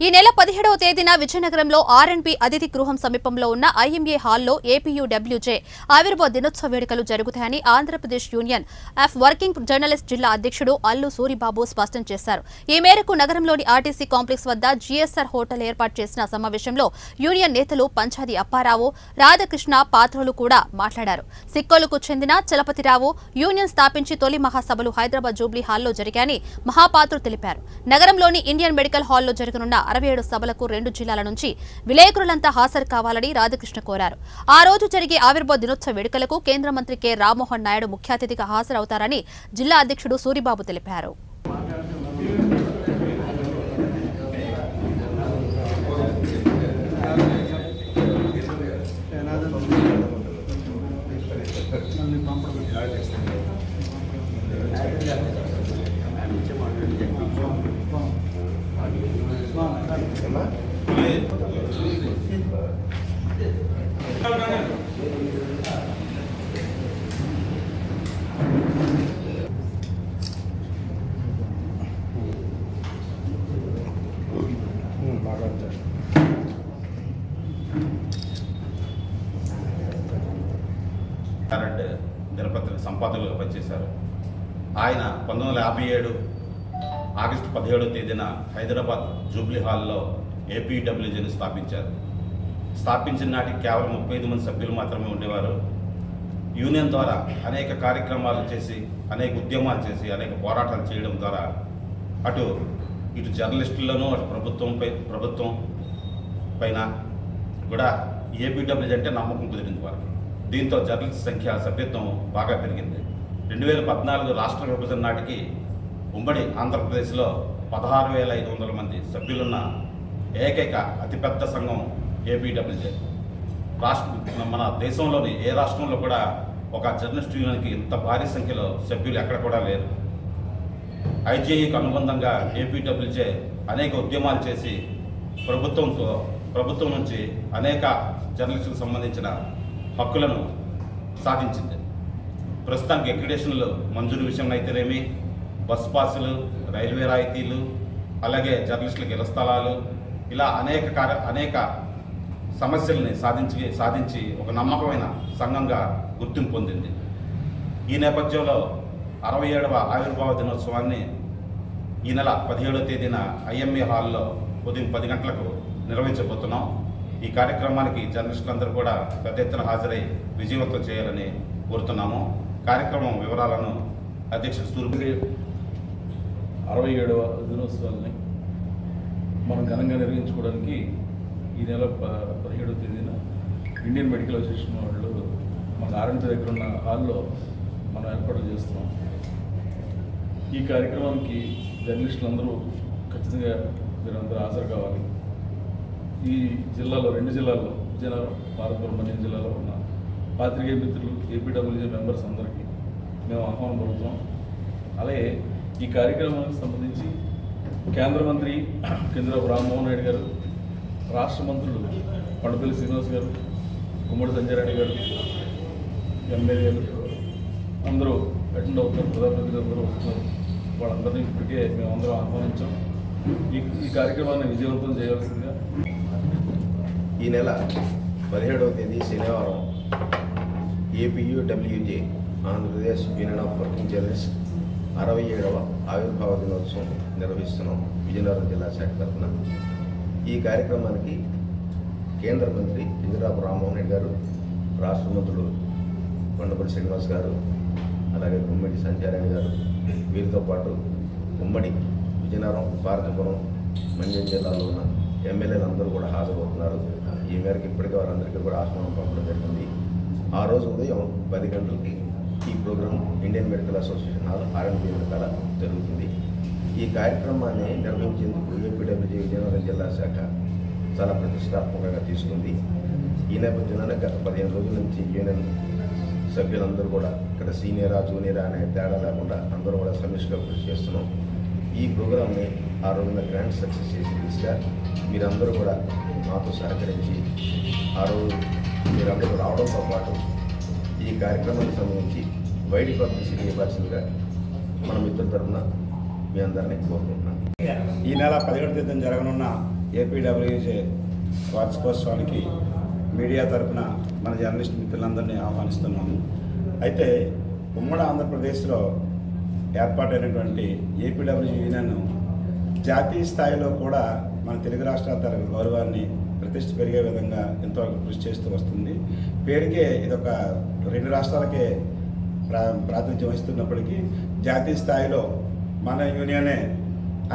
ఈ నెల 17వ తేదీన విజయనగరంలో ఆర్ఎండ్బి అతిథి గృహం సమీపంలో ఉన్న ఐఎంఏ హాల్లో ఏపీయూడబ్ల్యూజే ఆవిర్భావ దినోత్సవ వేడుకలు జరుగుతాయని Andhra Pradesh union of working journalist జిల్లా అధ్యక్షుడు అల్లు సూరిబాబు స్పష్టం చేశారు. ఈ మేరకు నగరంలోని ఆర్టీసీ కాంప్లెక్స్ వద్ద జీఎస్ఆర్ హోటల్ ఏర్పాటు చేసిన సమావేశంలో యూనియన్ నేతలు పంచాది అప్పారావు, రాధాకృష్ణ పాత్రలు కూడా మాట్లాడారు. సిక్కోలుకు చెందిన చలపతిరావు యూనియన్ స్థాపించి తొలి మహాసభలు హైదరాబాద్ జూబ్లీ హాల్లో జరిగాయని మహాపాత్రులు తెలిపారు. నగరంలోని ఇండియన్ మెడికల్ హాల్లో జరగనున్న 67 సభలకు 2 జిల్లాల నుంచి విలేకరులంతా హాజరు కావాలని రాధాకృష్ణ కోరారు. ఆ రోజు జరిగే ఆవిర్భావ దినోత్సవ వేడుకలకు కేంద్ర మంత్రి కె రామ్మోహన్ నాయుడు ముఖ్య అతిథిగా హాజరవుతారని జిల్లా అధ్యక్షుడు సూరిబాబు తెలిపారు. దినపత్రిక సంపాదకులుగా పనిచేశారు. ఆయన 1957 ఆగస్టు 17వ తేదీన హైదరాబాద్ జూబ్లీ హాల్లో ఏపీడబ్ల్యూజేని స్థాపించారు. స్థాపించిన నాటికి కేవలం 35 మంది సభ్యులు మాత్రమే ఉండేవారు. యూనియన్ ద్వారా అనేక కార్యక్రమాలు చేసి, అనేక ఉద్యమాలు చేసి, అనేక పోరాటాలు చేయడం ద్వారా ఇటు జర్నలిస్టుల్లోనూ అటు ప్రభుత్వం పైన కూడా ఏపీడబ్ల్యూజే అంటే నమ్మకం కుదిరింది వారికి. దీంతో జర్నలిస్ట్ సంఖ్య సభ్యత్వం బాగా పెరిగింది. 2014 రాష్ట్ర విభజన నాటికి ఉమ్మడి ఆంధ్రప్రదేశ్లో 16,500 మంది సభ్యులున్న ఏకైక అతిపెద్ద సంఘం ఏపీడబ్ల్యూజే. మన దేశంలోని ఏ రాష్ట్రంలో కూడా ఒక జర్నలిస్ట్ యూనియన్కి ఇంత భారీ సంఖ్యలో సభ్యులు ఎక్కడ కూడా లేరు. ఐజేఈకి అనుబంధంగా ఏపీడబ్ల్యూజే అనేక ఉద్యమాలు చేసి ప్రభుత్వం నుంచి అనేక జర్నలిస్టులకు సంబంధించిన హక్కులను సాధించింది. ప్రస్తుతానికి అక్రిడేషన్లు మంజూరు విషయంలో అయితేనేమి, బస్ పాసులు, రైల్వే రాయితీలు, అలాగే జర్నలిస్టులకు ఇళ్ల స్థలాలు, ఇలా అనేక సమస్యల్ని సాధించి ఒక నమ్మకమైన సంఘంగా గుర్తింపు పొందింది. ఈ నేపథ్యంలో 67వ ఆవిర్భావ దినోత్సవాన్ని ఈ నెల 17వ తేదీన ఐఎంఏ హాల్లో ఉదయం 10 గంటలకు నిర్వహించబోతున్నాం. ఈ కార్యక్రమానికి జర్నలిస్టులందరూ కూడా పెద్ద ఎత్తున హాజరై విజయవంతం చేయాలని కోరుతున్నాము. కార్యక్రమం వివరాలను అధ్యక్షుడు సూర్య 67వ దినోత్సవాన్ని మనం ఘనంగా నిర్వహించుకోవడానికి ఈ నెల 17వ తేదీన ఇండియన్ మెడికల్ అసోసియేషన్ వాళ్ళు మన ఆర్ఎండ్బి దగ్గర ఉన్న హాల్లో మనం ఏర్పాట్లు చేస్తున్నాం. ఈ కార్యక్రమానికి జర్నలిస్టులందరూ ఖచ్చితంగా మీరందరూ హాజరు కావాలి. ఈ జిల్లాలో 2 జిల్లాల్లో విజయనగరం, పార్వతీపురం, మన్యం జిల్లాలో ఉన్న పాత్రికేయ మిత్రులు, ఏపీడబ్ల్యూజే మెంబర్స్ అందరికీ మేము ఆహ్వానం పడుతున్నాం. అలాగే ఈ కార్యక్రమానికి సంబంధించి కేంద్ర మంత్రి కేంద్రపు రామ్మోహన్ నాయుడు గారు, రాష్ట్ర మంత్రులు కొండపల్లి శ్రీనివాస్ గారు, గుమ్మడి సంజయ్ రెడ్డి గారు, ఎమ్మెల్యేలు అందరూ అటెండ్ అవుతున్నారు. ప్రధానమంత్రి అందరూ వస్తున్నారు. వాళ్ళందరినీ ఇప్పటికే మేమందరం ఆహ్వానించాం. ఈ కార్యక్రమాన్ని విజయవంతం చేయవలసిందిగా ఈ నెల 17వ తేదీ శనివారం APUWJ Andhra Pradesh union of working journalist 67వ ఆవిర్భావ దినోత్సవం నిర్వహిస్తున్నాం విజయనగరం జిల్లా శాఖ తరఫున. ఈ కార్యక్రమానికి కేంద్ర మంత్రి కింజరాపు రామ్మోహన్ రెడ్డి గారు, రాష్ట్ర మంత్రులు కొండపల్లి శ్రీనివాస్ గారు, అలాగే గుమ్మడి సంచారాయణ గారు, వీరితో పాటు ఉమ్మడి విజయనగరం, పార్వతీపురం, మన్యం జిల్లాలో ఉన్న ఎమ్మెల్యేలు అందరూ కూడా హాజరవుతున్నారు. ఈ మేరకు ఇప్పటికే వారందరికీ కూడా ఆహ్వానం పంపడం జరిగింది. ఆ రోజు ఉదయం 10 గంటలకి ఈ programme Indian Medical Association hall R and B వెనకాల జరుగుతుంది. ఈ కార్యక్రమాన్ని నిర్వహించేందుకు ఏపీడబ్ల్యూజే విజయనగరం జిల్లా శాఖ చాలా ప్రతిష్టాత్మకంగా తీసుకుంది. ఈ నేపథ్యంలోనే గత 15 రోజుల నుంచి యూనియన్ సభ్యులందరూ కూడా ఇక్కడ సీనియరా జూనియరా అనే తేడా లేకుండా అందరూ కూడా సమిష్టిగా కృషి చేస్తున్నాం. ఈ ప్రోగ్రామ్ని ఆ రోజున గ్రాండ్ సక్సెస్ చేసి దిశగా మీరందరూ కూడా మాతో సహకరించి ఆ రోజు మీరందరూ రావడంతో పాటు ఈ కార్యక్రమానికి సంబంధించి వైడ్ పబ్లిసిటీ ఇవ్వాల్సిందిగా మన మిత్రుల తరఫున మీ అందరినీ కోరుకుంటున్నాను. ఈ నెల 17వ తేదీన జరగనున్న ఏపీడబ్ల్యూజే వార్షికోత్సవానికి మీడియా తరపున మన జర్నలిస్ట్ మిత్రులందరినీ ఆహ్వానిస్తున్నాము. అయితే ఉమ్మడి ఆంధ్రప్రదేశ్లో ఏర్పాటైనటువంటి ఏపీడబ్ల్యూజే యూనియన్ జాతీయ స్థాయిలో కూడా మన తెలుగు రాష్ట్రాల తరగతి గౌరవాన్ని ప్రతిష్ట పెరిగే విధంగా ఎంతవరకు కృషి చేస్తూ వస్తుంది. పేరుకే ఇదొక 2 రాష్ట్రాలకే ప్రాతినిధ్యం వహిస్తున్నప్పటికీ జాతీయ స్థాయిలో మన యూనియనే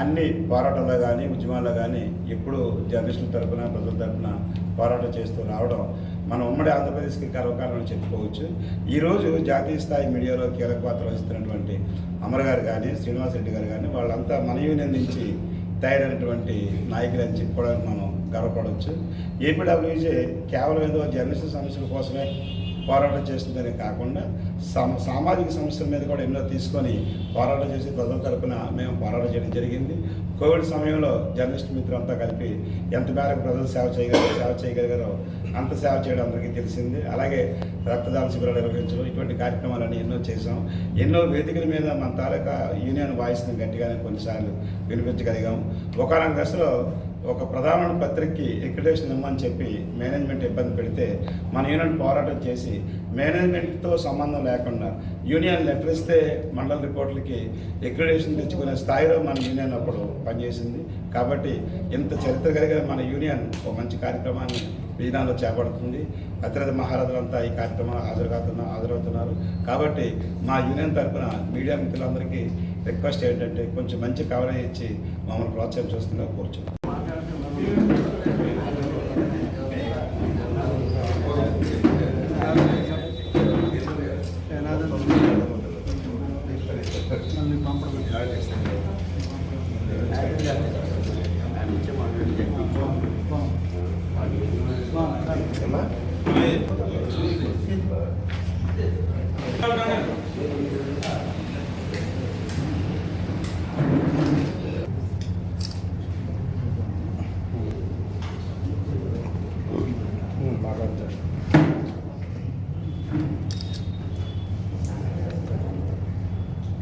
అన్ని పోరాటాల్లో కానీ ఉద్యమాల్లో కానీ ఎప్పుడు జర్నలిస్టుల తరపున ప్రజల తరపున పోరాటం చేస్తూ రావడం మన ఉమ్మడి ఆంధ్రప్రదేశ్కి గర్వకారణం చెప్పుకోవచ్చు. ఈరోజు జాతీయ స్థాయి మీడియాలో కీలక పాత్ర వహిస్తున్నటువంటి అమర్ గారు కానీ శ్రీనివాస్ రెడ్డి గారు కానీ వాళ్ళంతా మన యూనియన్ నుంచి తయారైనటువంటి నాయకులు అని చెప్పుకోవడానికి మనం గర్వపడవచ్చు. ఏపీడబ్ల్యూజే కేవలం ఏదో జర్నలిస్టు సమస్యల కోసమే పోరాటం చేస్తుందనే కాకుండా సామాజిక సమస్యల మీద కూడా ఎన్నో తీసుకొని పోరాటం చేసి ప్రజల తరపున మేము పోరాటం చేయడం జరిగింది. కోవిడ్ సమయంలో జర్నలిస్ట్ మిత్రులంతా కలిపి ఎంత మేరకు ప్రజలు సేవ చేయగలిగారో అంత సేవ చేయడం అందరికీ తెలిసింది. అలాగే రక్తదాన శిబిరాలు నిర్వహించడం ఇటువంటి కార్యక్రమాలన్నీ ఎన్నో చేసాం. ఎన్నో వేదికల మీద మన తాలూకా యూనియన్ వాయిస్ని గట్టిగానే కొన్నిసార్లు వినిపించగలిగాం. ఒకనొక దశలో ఒక ప్రధాన పత్రికకి ఎక్రిడేషన్ ఇవ్వమని చెప్పి మేనేజ్మెంట్ ఇబ్బంది పెడితే మన యూనియన్ పోరాటం చేసి మేనేజ్మెంట్తో సంబంధం లేకుండా యూనియన్ లెటర్ ఇస్తే మండల రిపోర్ట్లకి ఎక్రిడేషన్ తెచ్చుకునే స్థాయిలో మన యూనియన్ అప్పుడు పనిచేసింది. కాబట్టి ఇంత చరిత్ర కలిగిన మన యూనియన్ ఒక మంచి కార్యక్రమాన్ని విజయనగరంలో చేపడుతుంది. అతిరథ మహారథులంతా ఈ కార్యక్రమాలు హాజరవుతున్నారు. కాబట్టి మా యూనియన్ తరఫున మీడియా మిత్రులందరికీ రిక్వెస్ట్ ఏంటంటే కొంచెం మంచి కవరేజ్ ఇచ్చి మమ్మల్ని ప్రోత్సహం చేస్తుందిగా కూర్చున్నాం.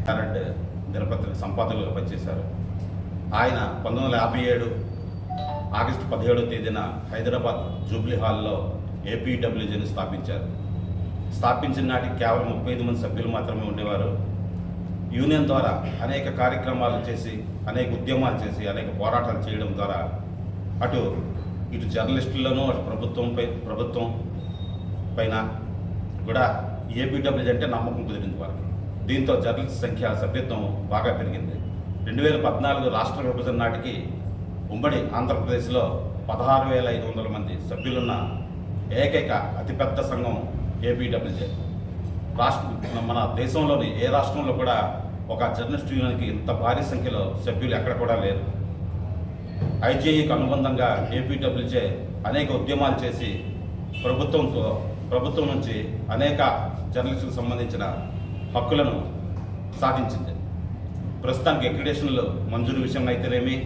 కరెంట్ దినపత్రిక సంపాదకులుగా పనిచేశారు. ఆయన 1957 ఆగస్టు 17వ తేదీన హైదరాబాద్ జూబ్లీ హాల్లో ఏపీడబ్ల్యూజేని స్థాపించారు. స్థాపించిన నాటికి కేవలం 35 మంది సభ్యులు మాత్రమే ఉండేవారు. యూనియన్ ద్వారా అనేక కార్యక్రమాలు చేసి, అనేక ఉద్యమాలు చేసి, అనేక పోరాటాలు చేయడం ద్వారా ఇటు జర్నలిస్టుల్లోనూ అటు ప్రభుత్వం పైన కూడా ఏపీడబ్ల్యూజే అంటే నమ్మకం కుదిరింది వారికి. దీంతో జర్నలిస్ట్ సంఖ్య సభ్యత్వం బాగా పెరిగింది. 2014 రాష్ట్ర విభజన నాటికి ఉమ్మడి ఆంధ్రప్రదేశ్లో 16,500 మంది సభ్యులున్న ఏకైక అతిపెద్ద సంఘం ఏపీడబ్ల్యూజే. మన దేశంలోని ఏ రాష్ట్రంలో కూడా ఒక జర్నలిస్ట్ యూనియన్కి ఇంత భారీ సంఖ్యలో సభ్యులు ఎక్కడ కూడా లేరు. ఐజేఈకి అనుబంధంగా ఏపీడబ్ల్యూజే అనేక ఉద్యమాలు చేసి ప్రభుత్వం నుంచి అనేక జర్నలిస్టులకు సంబంధించిన హక్కులను సాధించింది. ప్రస్తుతానికి ఎక్రిడేషన్లు మంజూరు విషయంలో అయితేనేమి,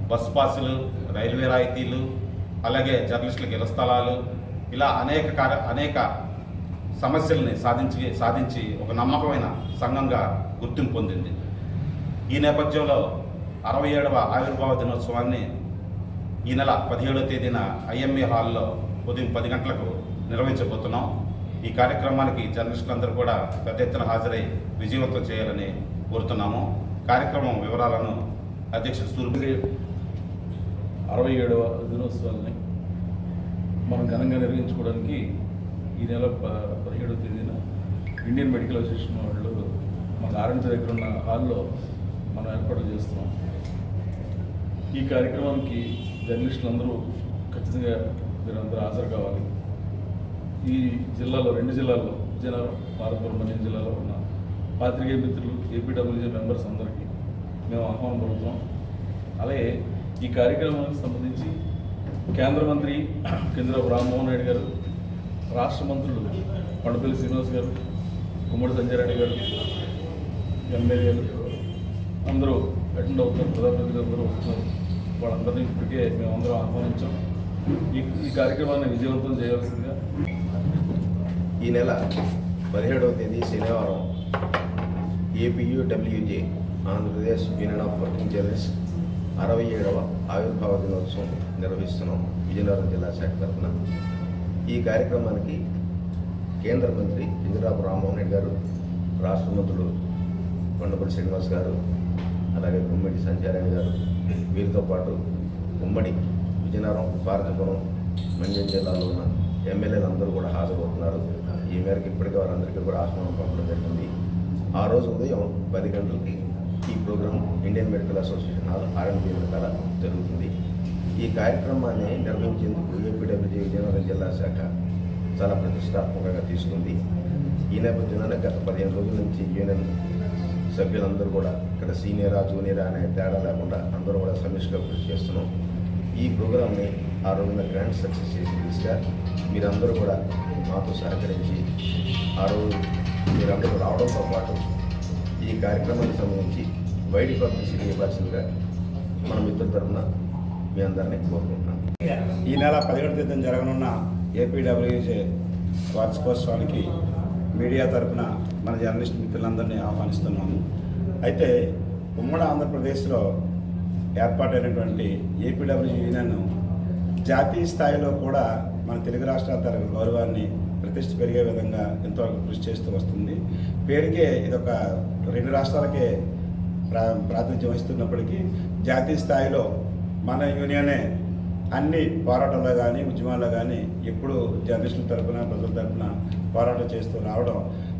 బస్ పాసులు, రైల్వే రాయితీలు, అలాగే జర్నలిస్టులకు ఇళ్ల స్థలాలు, ఇలా అనేక సమస్యల్ని సాధించి ఒక నమ్మకమైన సంఘంగా గుర్తింపు పొందింది. ఈ నేపథ్యంలో 67వ ఆవిర్భావ దినోత్సవాన్ని ఈ నెల 17వ తేదీన ఐఎంఏ హాల్లో ఉదయం 10 గంటలకు నిర్వహించబోతున్నాం. ఈ కార్యక్రమానికి జర్నలిస్టులందరూ కూడా పెద్ద ఎత్తున హాజరై విజయవంతం చేయాలని కోరుతున్నాము. కార్యక్రమం వివరాలను అధ్యక్షుడు సూర్య 67వ దినోత్సవాన్ని మనం ఘనంగా నిర్వహించుకోవడానికి ఈ నెల 17వ తేదీన ఇండియన్ మెడికల్ అసోసియేషన్ వాళ్ళు మన ఆర్ఎన్పి దగ్గర ఉన్న హాల్లో మనం ఏర్పాటు చేస్తున్నాం. ఈ కార్యక్రమానికి జర్నలిస్టులందరూ ఖచ్చితంగా మీరందరూ హాజరు కావాలి. ఈ జిల్లాలో 2 జిల్లాల్లో విజయనగరం, పార్వతీపురం, మన్యం జిల్లాలో ఉన్న పాత్రికేయ మిత్రులు, ఏపీడబ్ల్యూజే మెంబర్స్ అందరికీ మేము ఆహ్వానం పడుతున్నాం. అలాగే ఈ కార్యక్రమానికి సంబంధించి కేంద్ర మంత్రి కింజరాపు రామ్మోహన్ రెడ్డి గారు, రాష్ట్ర మంత్రులు కొండపల్లి శ్రీనివాస్ గారు, గుమ్మడి సంజయ్ రెడ్డి గారు, ఎమ్మెల్యేలు అందరూ అటెండ్ అవుతున్నారు. ప్రధానమంత్రి అందరూ వస్తున్నారు. వాళ్ళందరినీ ఇప్పటికే మేమందరం ఆహ్వానించాం. ఈ కార్యక్రమాన్ని విజయవంతం చేయవలసిందిగా ఈ నెల 17వ తేదీ శనివారం APUWJ Andhra Pradesh union of working journalist 67వ ఆవిర్భావ దినోత్సవం నిర్వహిస్తున్నాం విజయనగరం జిల్లా శాఖ తరఫున. ఈ కార్యక్రమానికి కేంద్ర మంత్రి ఇందిరాపు రామ్మోహన్ రెడ్డి గారు, రాష్ట్ర మంత్రులు కొండపల్లి శ్రీనివాస్ గారు, అలాగే గుమ్మడి సంచారాయణ గారు, వీరితో పాటు ఉమ్మడి విజయనగరం, భారతపురం, మండ్యం జిల్లాలో ఉన్న ఎమ్మెల్యేలు అందరూ కూడా హాజరవుతున్నారు. ఈ మేరకు ఇప్పటికే వారందరికీ కూడా ఆహ్వానం పంపడం జరిగింది. ఆ రోజు ఉదయం 10 గంటలకి ఈ programme Indian Medical Association hall R&B వెనకాల జరుగుతుంది. ఈ కార్యక్రమాన్ని నిర్వహించేందుకు ఏపీడబ్ల్యూజే విజయనగరం జిల్లా శాఖ చాలా ప్రతిష్టాత్మకంగా తీసుకుంది. ఈ నేపథ్యంలోనే గత 15 రోజుల నుంచి యూనియన్ సభ్యులందరూ కూడా ఇక్కడ సీనియరా జూనియరా అనే తేడా లేకుండా అందరూ కూడా సమిష్టిగా కృషి చేస్తున్నాం. ఈ ప్రోగ్రామ్ని ఆ రోజున గ్రాండ్ సక్సెస్ చేసి దిశగా మీరందరూ కూడా మాతో సహకరించి ఆ రోజు మీరందరూ రావడంతో పాటు ఈ కార్యక్రమానికి సంబంధించి వైడ్ పబ్లిసిటీ ఇవ్వాల్సిందిగా మన మిత్రుల తరఫున మీ అందరినీ కోరుకుంటున్నాను. ఈ నెల 17వ తేదీన జరగనున్న ఏపీడబ్ల్యూజే వార్షికోత్సవానికి మీడియా తరఫున మన జర్నలిస్ట్ మిత్రులందరినీ ఆహ్వానిస్తున్నాము. అయితే ఉమ్మడి ఆంధ్రప్రదేశ్లో ఏర్పాటైనటువంటి ఏపీడబ్ల్యూజే యూనియన్ జాతీయ స్థాయిలో కూడా మన తెలుగు రాష్ట్రాల తరగతి గౌరవాన్ని ప్రతిష్ట పెరిగే విధంగా ఎంతవరకు కృషి చేస్తూ వస్తుంది. పేరుకే ఇదొక 2 రాష్ట్రాలకే ప్రాతినిధ్యం వహిస్తున్నప్పటికీ జాతీయ స్థాయిలో మన యూనియనే అన్ని పోరాటాల్లో కానీ ఉద్యమాల్లో కానీ ఎప్పుడు జర్నలిస్టుల తరఫున ప్రజల తరఫున పోరాటం చేస్తూ రావడం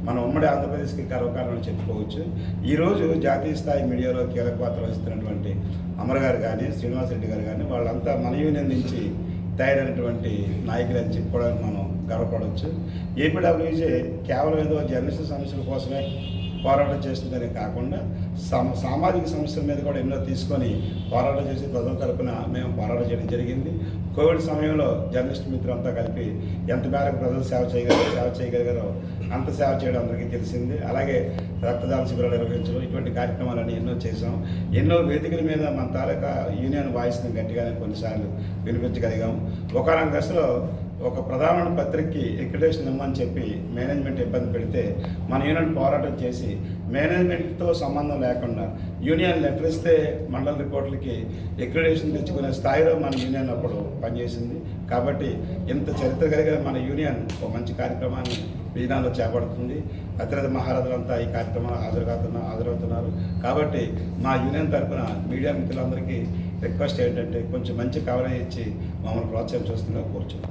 మన ఉమ్మడి ఆంధ్రప్రదేశ్కి గర్వకారణం చెప్పుకోవచ్చు. ఈరోజు జాతీయ స్థాయి మీడియాలో కీలక పాత్ర వహిస్తున్నటువంటి అమర్ గారు కానీ, శ్రీనివాసరెడ్డి గారు కానీ వాళ్ళంతా మన యూనియన్ నుంచి తయారైనటువంటి నాయకులు అని చెప్పుకోవడానికి మనం గర్వపడవచ్చు. ఏపీడబ్ల్యూజే కేవలం ఏదో జర్నలిస్టు సమస్యల కోసమే పోరాటం చేస్తుందనే కాకుండా సామాజిక సమస్యల మీద కూడా ఎన్నో తీసుకొని పోరాటం చేసి ప్రజల తరపున మేము పోరాటం చేయడం జరిగింది. కోవిడ్ సమయంలో జర్నలిస్ట్ మిత్రులంతా కలిపి ఎంత మేరకు ప్రజలు సేవ చేయగలిగారో అంత సేవ చేయడం అందరికీ తెలిసింది. అలాగే రక్తదాన శిబిరాలు నిర్వహించడం, ఇటువంటి కార్యక్రమాలన్నీ ఎన్నో చేసాం. ఎన్నో వేదికల మీద మన తాలూకా యూనియన్ వాయిస్ని గట్టిగానే కొన్నిసార్లు వినిపించగలిగాం. ఒకనొక దశలో ఒక ప్రధాన పత్రికకి ఎక్రిడేషన్ ఇవ్వమని చెప్పి మేనేజ్మెంట్ ఇబ్బంది పెడితే మన యూనియన్ పోరాటం చేసి మేనేజ్మెంట్తో సంబంధం లేకుండా యూనియన్ లెటర్ ఇస్తే మండల రిపోర్టులకి ఎక్రిడేషన్ తెచ్చుకునే స్థాయిలో మన యూనియన్ అప్పుడు పనిచేసింది. కాబట్టి ఇంత చరిత్ర కలిగిన మన యూనియన్ ఒక మంచి కార్యక్రమాన్ని విజయనగరంలో చేపడుతుంది. అతిరథ మహారాజులంతా ఈ కార్యక్రమాలు హాజరవుతున్నారు. కాబట్టి మా యూనియన్ తరఫున మీడియా మిత్రులందరికీ రిక్వెస్ట్ ఏంటంటే కొంచెం మంచి కవరేజ్ ఇచ్చి మమ్మల్ని ప్రోత్సహించాల్సిందిగా కోరుచున్నాం.